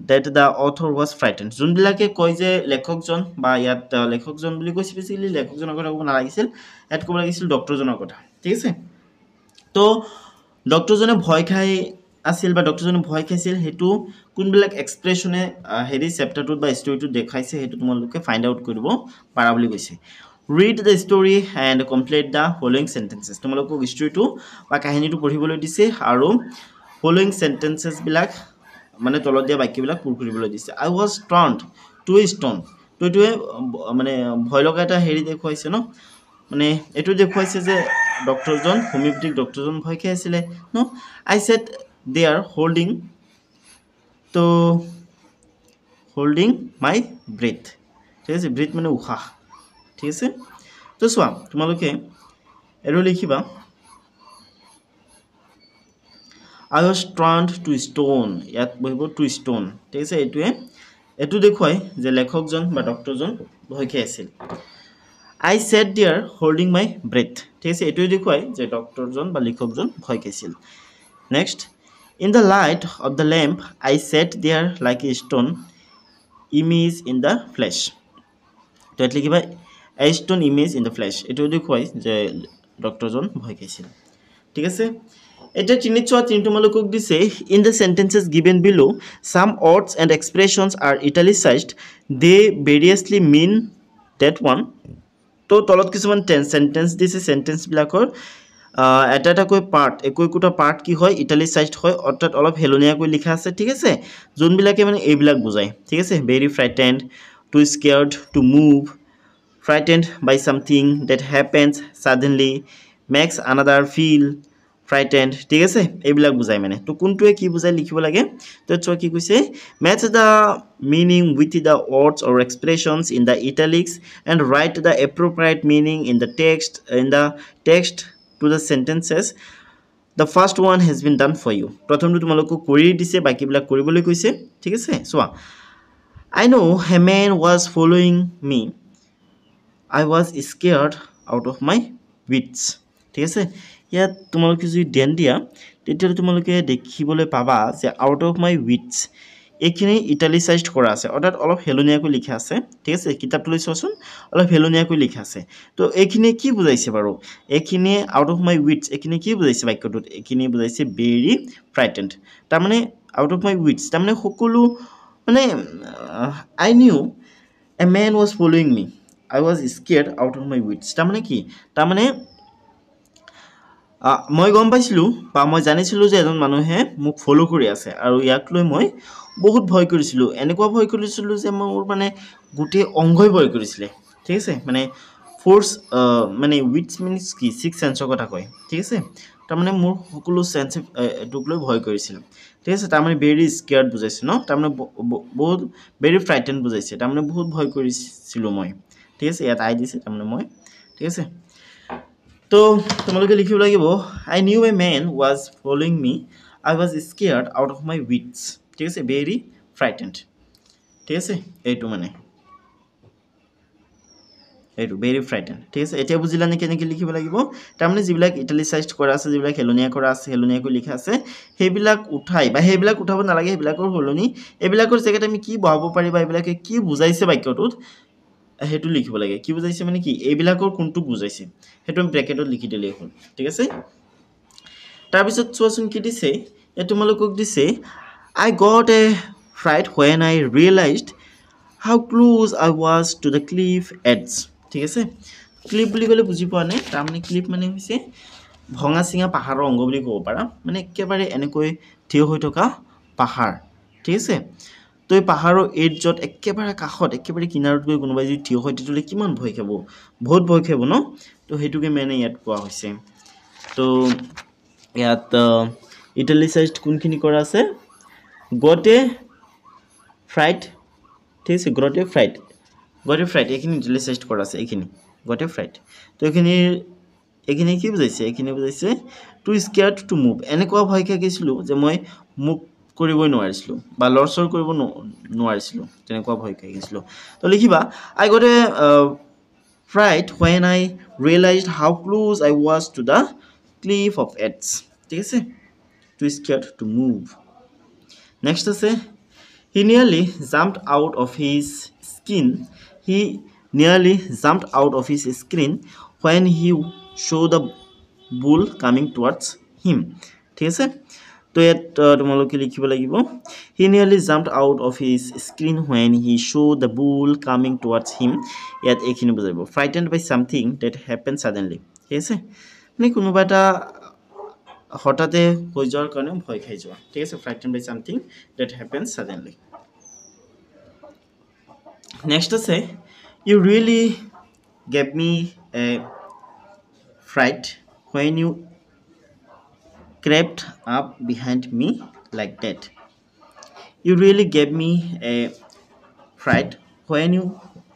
that the author was frightened যোনবিলাকে কয় যে লেখকজন বা ইয়াত লেখকজন বুলি কৈছে বেছিলি লেখকজনৰ কথা ক'ব নালাগিছিল ইয়াত ক'ব লাগিছিল ডক্টৰজনৰ কথা ঠিক আছে তো ডক্টৰজনে ভয় খাই আছিল বা ডক্টৰজনে ভয় খাইছিল হেতু কোনবিলাক এক্সপ্ৰেছনে হেৰি চেপ্টাৰ 2 বা ষ্টৰীটো দেখাইছে হেতু তোমালোকে ফাইন্ড আউট কৰিব পাৰা বুলি কৈছে read the story and complete the following sentences তোমালোকক ষ্টৰীটো বা কাহিনীটো পঢ়িবলৈ দিছে আৰু following sentences বিলাক মানে তলত দিয়া বাক্যবিলাক পূৰ কৰিবলৈ দিছে I was turned to a stone তো এটোৱে মানে ভয় লগা এটা হেৰি দেখুৱাইছে ন মানে এটো দেখুৱাইছে যে ডক্টৰজন হোমিওপ্যাথিক ডক্টৰজন ভয় খাই আছিল no I said they are holding my breath ঠিক আছে breath মানে উশাহ ঠিক আছে তো সোয়া তোমালোকে এৰো লিখিবা I was turned to stone ইয়াত বহিব to stone ঠিক আছে এটো দেখুৱাই যে লেখকজন বা ডক্টৰজন ভয় খাই আছিল I said they are holding my breath ঠিক আছে এটো দেখুৱাই যে ডক্টৰজন বা লেখকজন ভয় খাইছিল next in the light of the lamp I sat there like a stone image in the flesh তো এট লিখিবা a stone image in the flesh এটো দেখুৱাই যে ডক্টৰজন ভয় খাইছিল ঠিক আছে এটা তিন তোমালোকক দিছে in the sentences given below some words and expressions are italicized they variously mean that one তো তলত কিছুমান সেন্টেন্স দিছে সেন্টেন্স বিলাকৰ এটা কই পার্ট একোটা পার্ট কি হয় ইটালিসাইজড হয় অর্থাৎ অলপ হেলনিয়া কই লিখা আছে ঠিক আছে যোন বিলাকে মানে এই বিলাক বুজায় ঠিক আছে very frightened too scared to move frightened by something that happens suddenly makes another feel frightened ঠিক আছে এই বিলাক বুজায় মানে তো কোনটোৱে কি বুজায় লিখিব লাগে তো চোৱা কি কৈছে match the meaning with the words or expressions in the italics and write the appropriate meaning in the text to the sentences the first one has been done for you প্ৰথমটো তোমালোকক কৰি দিছে বাকি বিলাক কৰিবলৈ কৈছে ঠিক আছে সোয়া I know a man was following me I was scared out of my wits ঠিক আছে ইয়াত তোমালোকে যদি দেন দিয়া তেতিয়া তোমালোকে দেখিবলৈ পাবা যে আউট অফ মাই উইটস এখিনি ইটালিসাইজড কৰা আছে অৰ্থাৎ অলপ হেলনিয়াকৈ লিখা আছে ঠিক আছে কিতাপটো লৈ চোৱাচোন অলপ হেলনিয়াকৈ লিখা আছে তো এখিনি কি বুজাইছে বাৰু এখিনি আউট অফ মাই উইটস এখিনি কি বুজাইছে বাক্যটোত এখিনি বুজাইছে ভেৰি ফ্ৰাইটেন্ড তাৰ মানে আউট অফ মাই উইটস তাৰ মানে সকলো মানে I knew a man was following me I was scared out of my wits তাৰ মানে কি তাৰ মানে মই গম পাইছিলো বা মই জানিছিলো যে এজন মানুহে মোক ফলো কৰি আছে আৰু ইয়াক লৈ মই বহুত ভয় কৰিছিলো এনেকুৱা ভয় কৰিছিলো যে মোৰ মানে গুটে অংগই ভয় কৰিছিল ঠিক আছে মানে ফোৰ্স মানে উইটস মিন্স কি সিক্স সেন্সৰ কথা কয় ঠিক আছে তাৰ মানে মোৰ সকলো সেন্স এটুক লৈ ভয় কৰিছিল ঠিক আছে তাৰ মানে ভেৰি স্কেয়াৰ্ড বুজাইছে ন তাৰ মানে বহুত ভেৰি ফ্ৰাইটেন্ড বুজাইছে তাৰ মানে বহুত ভয় কৰিছিল মই ঠিক আছে ইয়াত আই দিছে তাৰ মানে মই ঠিক আছে তো তোমালোকে লিখিব লাগিব I knew a man was following me I was scared out of my wits ঠিক আছে very frightened ঠিক আছে এইটো মানে এইটো very frightened ঠিক আছে এতিয়া বুজিলা নে কেনেকৈ লিখিব লাগিব তাৰ মানে যিবিলাক ইটালিসাইজড কৰা আছে যিবিলাক হেলনিয়া কৰা আছে হেলনিয়াকৈ লিখা আছে সেইবিলাক উঠাই বা সেইবিলাক উঠাব নালাগে সেইবিলাকৰ হলনি এইবিলাকৰ জেগাত আমি কি বহাব পাৰিবা এইবিলাকে কি বুজাইছে বাক্যটোত হেতু লিখিব লাগে কি বুজাইছে মানে কি এইবিলাকৰ কোনটো বুজাইছে হেতু আমি ব্ৰ্যাকেটত লিখি দিলে হ'ল ঠিক আছে তাৰ পিছত চোৱাচোন কি দিছে এ তোমালোকক দিছে I got a fright when I realized how close I was to the cliff edge ঠিক আছে ক্লিপ বুলি কলে বুজি পোৱা নাই তাৰ মানে ক্লিপ মানে হৈছে ভঙা সিঙা পাহাৰৰ অংগ বুলি ক'ব পাৰা মানে একেবাৰে এনেকৈ থিয় হৈ থকা পাহাৰ ঠিক আছে তো এই পাহাৰৰ এডজত একেবাৰে কাষত একেবাৰে কিনাৰত গৈ কোনোবাই যদি থিয় হৈ তেতিয়ালে কিমান ভয় খাব বহুত ভয় খাব ন তো হেতুকে মানে ইয়াত কোৱা হৈছে তো ইয়াত ইটালিসাইজড কোনখিনি কৰা আছে got a fright ঠিক আছে got a fright এখিনি ইটালিসাইজড কৰা আছে এখিনি got a fright তো এখিনি কি বুজাইছে এখিনি বুজাইছে টু স্কেয়াৰ্ড টু মুভ এনেকুৱা ভয় খাই গৈছিলো যে মই মুভ কৰিবই নোৱাৰিছিলো বা লৰচৰ কৰিব নোৱাৰিছিলো তেনেকুৱা ভয় খাই গৈছিলো তো লিখিবা I got a fright when I realized how close I was to the cliff of edge ঠিক আছে too scared to move next আছে he nearly jumped out of his skin when he saw the bull coming towards him ঠিক আছে তো ইয়াত তোমালোকে লিখিব লাগিব he nearly jumped out of his skin when he saw the bull coming towards him ইয়াত এইখিনি বুজাইব frightened by something that happened suddenly ঠিক আছে মানে কোনোবা এটা হঠাতে হৈ যোৱাৰ কাৰণে ভয় খাই যোৱা ঠিক আছে frightened by something that happens suddenly next আছে you really gave me a fright when you crept up behind me like that you really gave me a fright when you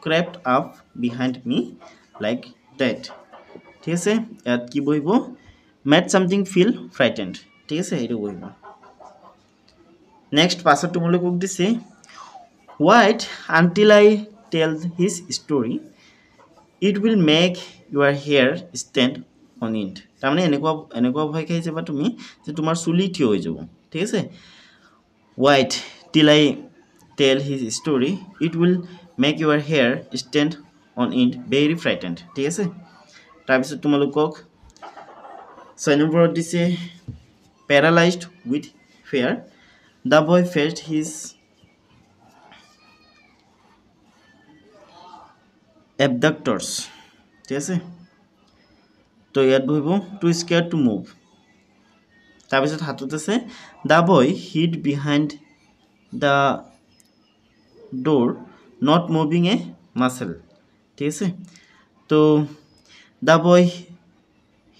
crept up behind me like that ঠিক আছে ইয়াত কি বহিব made something feel frightened ঠিক আছে এইটো বহিব next পাছত তোমালোকক দিছে wait until I tell his story it will make your hair stand on end তাৰ মানে এনেকুৱা ভয় খাই যাবা তুমি যে তোমাৰ চুলি থিয় হৈ যাব ঠিক আছে wait till I tell his story it will make your hair stand on end very frightened ঠিক আছে তাৰ পিছত তোমালোকক 6 নম্বৰত দিছে paralyzed with fear the boy faced his abductors ঠিক আছে তো ইয়াত বহিব too scared to move তাৰ পিছত হাতত আছে the boy hid behind the door not moving a muscle ঠিক আছে তো the boy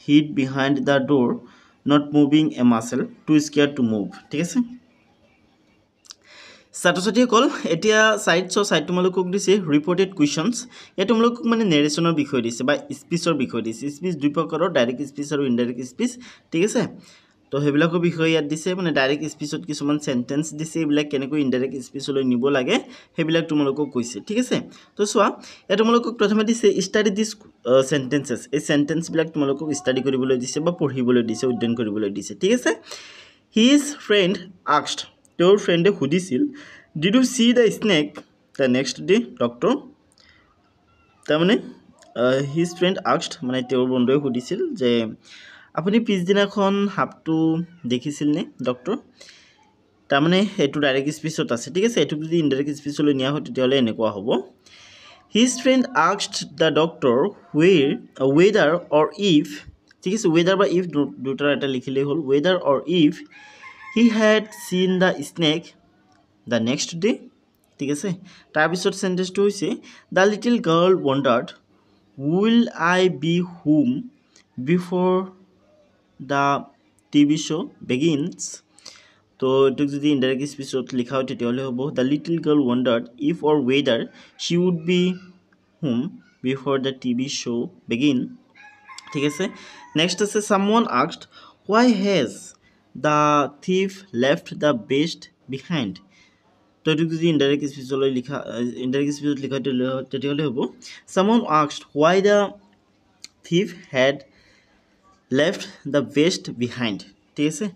hid behind the door not moving a muscle too scared to move ঠিক আছে ছাত্ৰছাত্ৰীসকল এতিয়া সাইড তোমালোকক দিছে ৰিপৰ্টেড কুৱেশ্যনছ এটা তোমালোকক মানে নেৰেশ্যনৰ বিষয় দিছে বা স্পিচৰ বিষয় দিছে স্পিচ দুই প্ৰকাৰৰ ডাইৰেক্ট স্পিচ আৰু ইনডাইৰেক্ট স্পিচ ঠিক আছে তো হেবিলাকৰ বিষয় ইয়াত দিছে মানে ডাইৰেক্ট স্পিচত কিছুমান সেন্টেন্স দিছে এইবিলাক কেনেকৈ ইনডাইৰেক্ট স্পিচলৈ নিব লাগে হেবিলাক তোমালোকক কৈছে ঠিক আছে তো চোৱা এটা তোমালোকক প্ৰথমে দিছে ষ্টাডি দিস সেন্টেন্সেস এই সেন্টেন্স বিলাক তোমালোকক ষ্টাডি কৰিবলৈ দিছে বা পঢ়িবলৈ দিছে অধ্যয়ন কৰিবলৈ দিছে ঠিক আছে his friend asked your friend সুধিছিল did you see the snake the next day doctor তাৰ মানে his friend asked মানে তেওঁৰ বন্ধুৱে সুধিছিল যে আপুনি পিছদিনাখন হাপটো দেখিছিল নে ডক্টৰ তাৰ মানে এটো ডাইৰেক্ট স্পিচত আছে ঠিক আছে এটো যদি ইনডাইৰেক্ট স্পিচলৈ নিয়া হয় তেতিয়ালে এনেকুৱা হ'ব his friend asked the doctor whether or if ঠিক আছে whether বা if দুটাৰ এটা লিখিলে হ'ল whether or if he had seen the snake the next day ঠিক আছে তাৰ পিছত সেন্টেন্সটো হৈছে the little girl wondered will I be home before the TV show begins তো এটো যদি ইনডাইরেক্ট স্পিচত লিখা হয় তেতিয়ালে হ'ব the little girl wondered if or whether she would be home before the TV show begin ঠিক আছে next আছে someone asked why has the thief left the vest behind. তো এটুক যদি ইনডাইরেক্ট স্পিচলৈ লিখা ইনডাইরেক্ট স্পিচত লিখা তেতিয়াহ'লে হ'ব someone asked why the thief had left the vest behind. ঠিক আছে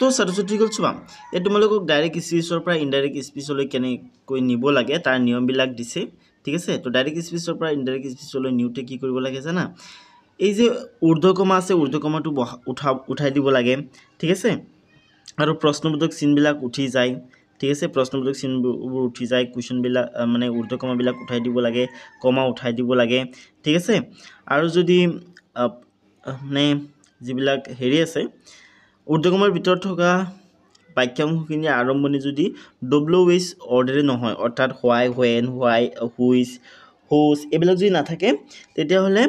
তো ছাত্ৰ-ছাত্ৰীসকল চোৱা এই তোমালোকক ডাইৰেক্ট স্পিচৰ পৰা ইনডাইৰেক্ট স্পিচলৈ কেনেকৈ নিব লাগে তাৰ নিয়মবিলাক দিছে ঠিক আছে তো ডাইৰেক্ট স্পিচৰ পৰা ইনডাইৰেক্ট স্পিচলৈ নিউতে কি কৰিব লাগে জানা এই যে ঊৰ্ধ্বকমা আছে ঊৰ্ধ্বকমাটো উঠাই দিব লাগে ঠিক আছে আৰু প্ৰশ্নবোধক চিনবিলাক উঠি যায় ঠিক আছে প্ৰশ্নবোধক চিনবোৰ উঠি যায় কুৱেশ্যনবিলাক মানে ঊৰ্ধ্বকমাবিলাক উঠাই দিব লাগে কমা উঠাই দিব লাগে ঠিক আছে আৰু যদি মানে যিবিলাক হেৰি আছে ঊৰ্ধ্বকমাৰ ভিতৰত থকা বাক্যাংশখিনি আৰম্ভণি যদি WH অৰ্ডাৰে নহয় অৰ্থাৎ why when why which whose এইবিলাক যদি নাথাকে তেতিয়াহ'লে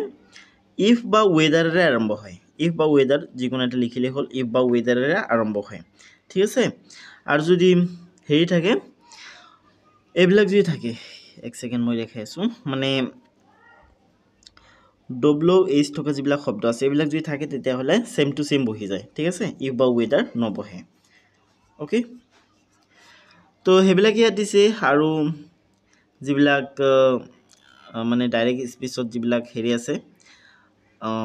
if বা weatherৰে আৰম্ভ হয় if বা weather যিকোনো এটা লিখিলে হ'ল if বা weatherৰে আৰম্ভ হয় ঠিক আছে আৰু যদি হেৰি থাকে এইবিলাক যদি থাকে এক সেকেন্ড মই দেখাই আছো মানে WH থকা যিবিলাক শব্দ আছে এইবিলাক যদি থাকে তেতিয়াহ'লে সেম টু সেম বহি যায় ঠিক আছে if বা weather নবহে ওকে তো হেবিলাক ইয়াত দিছে আৰু যিবিলাক মানে ডাইৰেক্ট স্পিচত যিবিলাক হেৰি আছে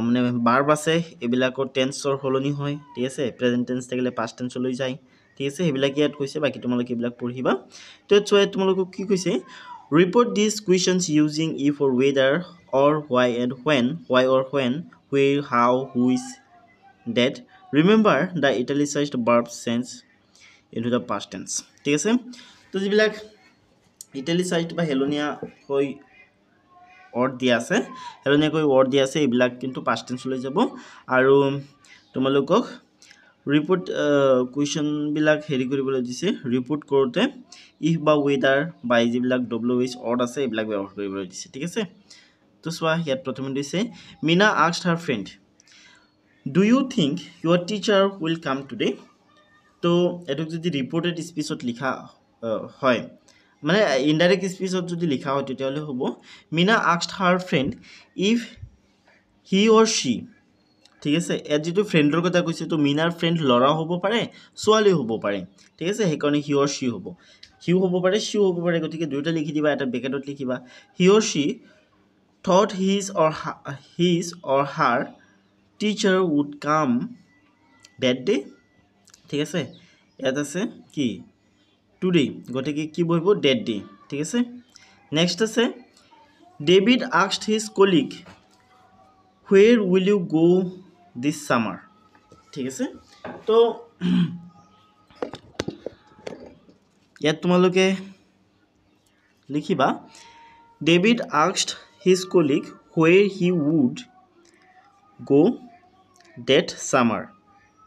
মানে ভাৰ্ব আছে এইবিলাকৰ টেন্সৰ হলনি হয় ঠিক আছে প্ৰেজেন্ট টেন্স থাকিলে পাস্ট টেন্সলৈ যায় ঠিক আছে হেবিলাক ইয়াত কৈছে বাকি তোমালোকে এইবিলাক পঢ়িবা তো চোৱা তোমালোকক কি কৈছে report these questions using if or whether or why and when why or when where how which that remember the italicized verb sense into the past tense ঠিক আছে তো যিবিলাক italicized বা হেলনিয়া হৈ word দিয়া আছে হেলনিয়া কৈ word দিয়া আছে এইবিলাক কিন্তু past tense লৈ যাব আৰু তোমালোকক ৰিপোৰ্ট কুৱেশ্যন বিলাক হেৰি কৰিবলৈ দিছে ৰিপোৰ্ট কৰোতে if বা whether বাই যিবিলাক WH word আছে এইবিলাক ব্যৱহাৰ কৰিবলৈ দিছে ঠিক আছে তো চোৱা ইয়াত প্ৰথমে দিছে Mina asked her friend do you think your teacher will come today তো এটুক যদি ৰিপোৰ্টেড স্পিচত লিখা হয় মানে ইনডাইৰেক্ট স্পিচত যদি লিখা হয় তেতিয়াহ'লে হ'ব Mina asked her friend if he or she ঠিক আছে এত যেটো ফ্ৰেন্ডৰ কথা কৈছে তো মিনাৰ ফ্ৰেন্ড লৰা হ'ব পাৰে ছোৱালী হ'ব পাৰে ঠিক আছে হেকনে he or she হ'ব he হ'ব পাৰে she হ'ব পাৰে গতিকে দুইটা লিখি দিবা এটা ব্ৰেকেটত লিখিবা he or she thought his or her teacher would come that day ঠিক আছে ইয়াত আছে কি টুডে গতিকে কি বহিব that day ঠিক আছে নেক্সট আছে David asked his colleague where will you go this summer ঠিক আছে তো ইয়াত তোমালোকে লিখিবা David asked his colleague where he would go that summer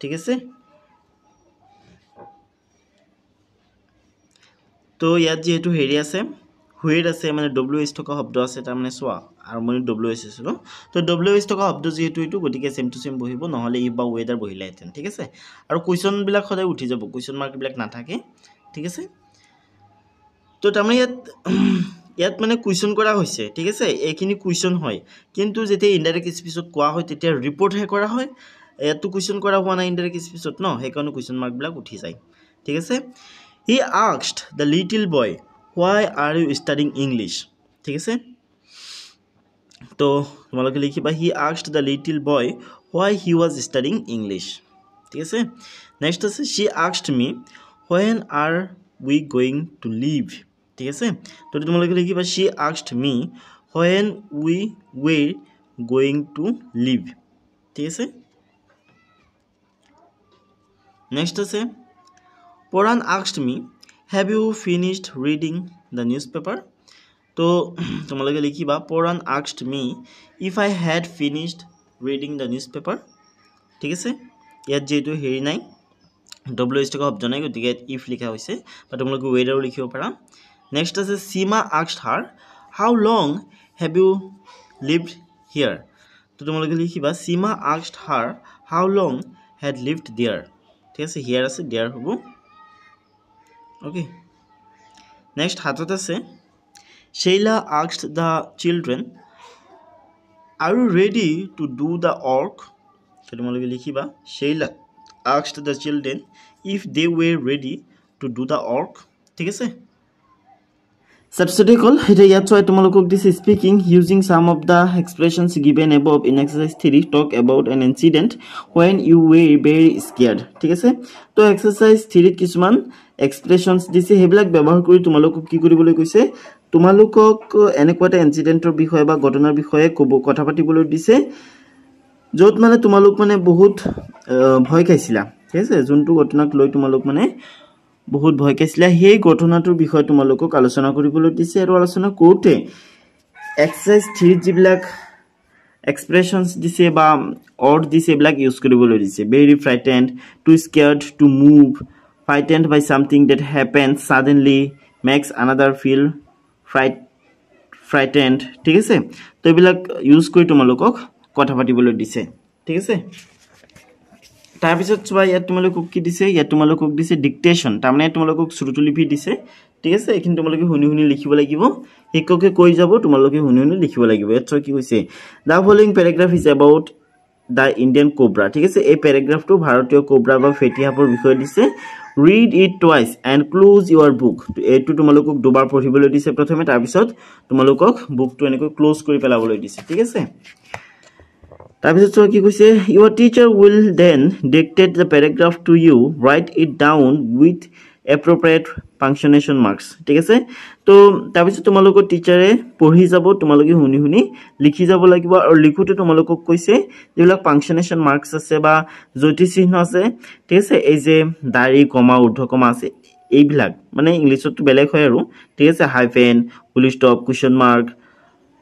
ঠিক আছে তো ইয়াত যেহেতু হেৰি আছে where আছে মানে WH থকা শব্দ আছে তাৰ মানে সোয়া আৰু মানে WH আছিল তো WH থকা শব্দ যেহেতু এটো গতিকে সেম টু সেম বহিব নহলে if বা weather বহিলে হেতেন ঠিক আছে আৰু কোৱেশ্চন বিলাক সদায় উঠি যাব কোৱেশ্চন মাৰ্ক বিলাক নাথাকে ঠিক আছে তো তাৰমানে ইয়াত মানে কোৱেশ্চন কৰা হৈছে ঠিক আছে এইখিনি কোৱেশ্চন হয় কিন্তু যেতিয়া ইনডাইৰেক্ট স্পিচত কোৱা হয় তেতিয়া ৰিপোৰ্ট হে কৰা হয় এটো কোৱেশ্চন কৰা হোৱা নাই ইনডাইৰেক্ট স্পিচত ন হেকনো কোৱেশ্চন মাৰ্ক বিলাক উঠি যায় ঠিক আছে he asked the little boy why are you studying English ঠিক আছে তো তোমালোকে লিখিবা he asked the little boy why he was studying English ঠিক আছে নেক্সট আছে she asked me when are we going to leave ঠিক আছে তো তোমালোকে লিখিবা she asked me when we were going to leave ঠিক আছে নেক্সট আছে Poran asked me have you finished reading the newspaper তো তোমালোকে লিখিবা Poran asked me if I had finished reading the newspaper ঠিক আছে ইয়াত যেটো হেৰি নাই WH থকা শব্দ নাই গতিকে if লিখা হৈছে বা তোমালোকে whether লিখিব পাৰা নেক্সট আছে Sima asked her how long have you lived here তো তোমালোকে লিখিবা Sima asked her how long had lived there ঠিক আছে here আছে there হ'ব okay next hatot আছে Sheila asked the children are you ready to do the work তো তোমালোকে লিখিবা Sheila asked the children if they were ready to do the work. ঠিক আছে Substitute call এটা ইয়াত চয় তোমালোকক দিছে speaking using some of the expressions given above in exercise 3 talk about an incident when you were very scared ঠিক আছে তো exercise 3 ত কিছুমান expressions দিছে হেবিলাক ব্যৱহাৰ কৰি তোমালোকক কি কৰিবলৈ কৈছে তোমালোকক এনেকুৱাটা ইনসিডেন্টৰ বিষয়ে বা ঘটনাৰ বিষয়ে কথা পাতিবলৈ দিছে যত মানে তোমালোক মানে বহুত ভয় খাইছিলা ঠিক আছে যোনটো ঘটনাক লৈ তোমালোক মানে বহুত ভয় খাইছিলা সেই ঘটনাটোৰ বিষয়ে তোমালোকক আলোচনা কৰিবলৈ দিছে আৰু আলোচনা কৰোতে এক্সাৰসাইজ 3 জিবিলাক এক্সপ্ৰেছনছ দিছে বা অৰ্ড দিছে ব্লাক ইউজ কৰিবলৈ দিছে very frightened too scared to move frightened by something that happens suddenly makes another feel frightened ঠিক আছে তো এইবিলাক ইউজ কৰি তোমালোকক কথা পাতিবলৈ দিছে ঠিক আছে তাৰ পিছত চবা ইয়াত তোমালোকক কি দিছে ইয়াত তোমালোকক দিছে ডিক্টেশন তাৰমানে তোমালোকক শ্ৰুতলিপি দিছে ঠিক আছে এখিনি তোমালোকে শুনি শুনি লিখিব লাগিব শিক্ষকে কৈ যাব তোমালোকে শুনি শুনি লিখিব লাগিব ইয়াত কি কৈছে the following paragraph is about the Indian cobra ঠিক আছে এই প্যাৰাগ্ৰাফটো ভাৰতীয় কোবৰা বা ফেটিহাপৰ বিষয়ে দিছে read it twice and close your book এটো তোমালোকক দুবাৰ পঢ়িবলৈ দিছে প্ৰথমে তাৰ পিছত তোমালোকক বুকটো এনেকৈ ক্লোজ কৰি পেলাবলৈ দিছে ঠিক আছে তাৰ পিছত কি কৈছে your teacher will then dictate the paragraph to you write it down with appropriate punctuation marks ঠিক আছে তো তাৰ পিছত তোমালোকৰ টিচাৰে পঢ়ি যাব তোমালোকে শুনি শুনি লিখি যাব লাগিব আৰু লিখোতে তোমালোকক কৈছে যেবিলাক punctuation marks আছে বা জ্যোতি চিহ্ন আছে ঠিক আছে এই যে দাৰি কমা ঊৰ্ধ্ব কমা আছে এইবিলাক মানে ইংলিশত বেলেগ হয় আৰু ঠিক আছে hyphen full stop question mark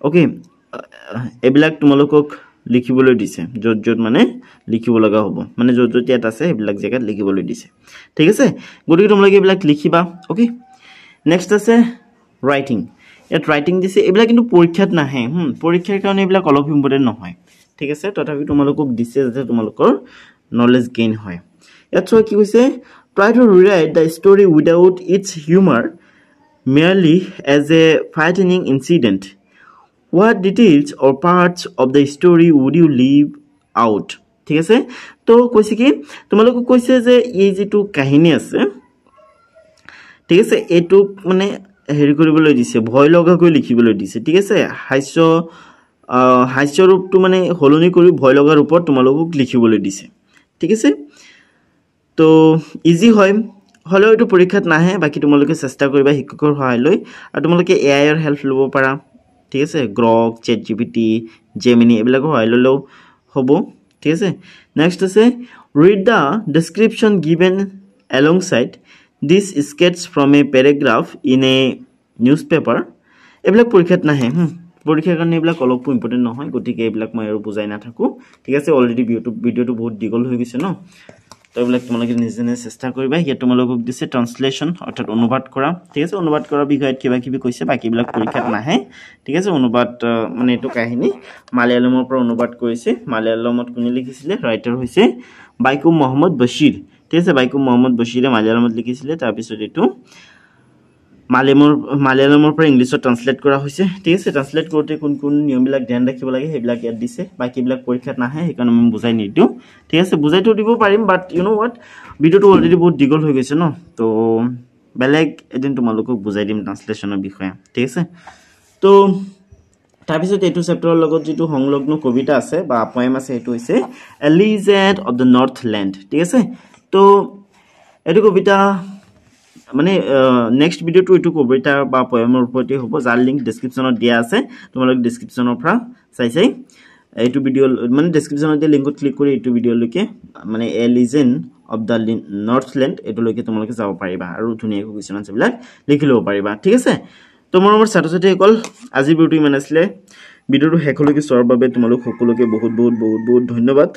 okay এইবিলাক তোমালোকক লিখিবলৈ দিছে যত যত মানে লিখিব লগা হ'ব মানে যত যত ইয়াত আছে এইবিলাক জায়গাত লিখিবলৈ দিছে ঠিক আছে গতিকে তোমালোকে এইবিলাক লিখিবা ওকে নেক্সট আছে ৰাইটিং ইয়াত ৰাইটিং দিছে এইবিলাক কিন্তু পৰীক্ষাত নাহে পৰীক্ষাৰ কাৰণে এইবিলাক অলপ ইম্পৰ্টেন্ট নহয় ঠিক আছে তথাপি তোমালোকক দিছে যাতে তোমালোকৰ নলেজ গেইন হয় ইয়াত কি কৈছে try to rewrite the story without its humor merely as a frightening incident what details or parts of the story would you leave out ঠিক আছে তো কৈছে কি তোমালোকক কৈছে যে এই যেটো কাহিনী আছে ঠিক আছে এটো মানে হেৰি কৰিবলৈ দিছে ভয় লগাকৈ লিখিবলৈ দিছে ঠিক আছে হাস্য ৰূপটো মানে হলনি কৰি ভয় লগাৰ ওপৰত তোমালোকক লিখিবলৈ দিছে ঠিক আছে তো ইজি হয় হলো এটো পৰীক্ষাত নাহে বাকি তোমালোকে চেষ্টা কৰিবা শিক্ষকৰ সহায় লৈ আৰু তোমালোকে এআই এৰ হেল্প ল'ব পাৰা ঠিক আছে গ্ৰক ChatGPT Gemini এবিলাকৰ সহায় ললেও হ'ব ঠিক আছে নেক্সট আছে read the description given alongside this sketch from a paragraph in a newspaper এবিলাক পৰীক্ষাত নাহে পৰীক্ষাৰ কাৰণে এবিলাক অলপ ইম্পৰ্টেন্ট নহয় গতিকে এবিলাক মই আৰু বুজাই না থাকো ঠিক আছে অলৰেডি ভিডিওটো বহুত দীঘল হৈ গৈছে ন তো এবিলাক তোমালোকে নিজে চেষ্টা কৰিবা ইয়া তোমালোকক দিছে ট্ৰান্সলেচন অৰ্থাৎ অনুবাদ কৰা ঠিক আছে অনুবাদ কৰা বিষয়ত কিবা কিবি কৈছে বাকি এবিলাক পৰীক্ষাত নাহে ঠিক আছে অনুবাদ মানে এটো কাহিনী মালয়ালমৰ পৰা অনুবাদ কৰিছে মালয়ালমত কোনে লিখিছিলে ৰাইটাৰ হৈছে বাইকুম মোহাম্মদ বশিৰ ঠিক আছে বাইকুম মোহাম্মদ বশিৰে মালয়ালমত লিখিছিলে তাৰ পিছত এটো মালয়ালমৰ পৰা ইংলিশত ট্ৰান্সলেট কৰা হৈছে ঠিক আছে ট্ৰান্সলেট কৰোতে কোন কোন নিয়মবিলাক ধ্যান ৰাখিব লাগে হেবিলাক ইয়াত দিছে বাকি বিলাক পৰীক্ষাত নাহে সেইকাৰণে মই বুজাই নিদিও ঠিক আছে বুজাইটো দিব পাৰিম বাট ইউ নো হোৱাট ভিডিওটো অলৰেডি বহুত দীঘল হৈ গৈছে ন তো বেলেগ এদিন তোমালোকক বুজাই দিম ট্ৰান্সলেচনৰ বিষয়ে ঠিক আছে তো তাৰ পিছত এটো চেপ্টাৰৰ লগত যেটো সংলগ্ন কবিতা আছে বা পয়েম আছে এটো হৈছে এলিজেণ্ট অফ দ্য নৰ্থ ল্যান্ড ঠিক আছে তো এটো কবিতা মানে নেক্সট ভিডিওটো এটো কবিতা বা পয়েমৰ ওপৰতে হ'ব যাৰ লিংক ডেসক্ৰিপচনত দিয়া আছে তোমালোক ডেসক্ৰিপচনৰ পৰা চাই এইটো ভিডিও মানে ডেসক্ৰিপচনত দিয়া লিংকত ক্লিক কৰি এইটো ভিডিওলৈকে মানে a legend of the north land এটোলৈকে তোমালোকে যাব পাৰিবা আৰু ধুনীয়াকৈ কিছুমান সেবিলাক লিখি ল'ব পাৰিবা ঠিক আছে তো মোৰ ছাত্ৰ-ছাত্ৰীসকল আজি ভিডিওটো ইমান আছিল ভিডিওটো শেষলৈকে চোৱাৰ বাবে তোমালোক সকলোকে বহুত বহুত বহুত বহুত ধন্যবাদ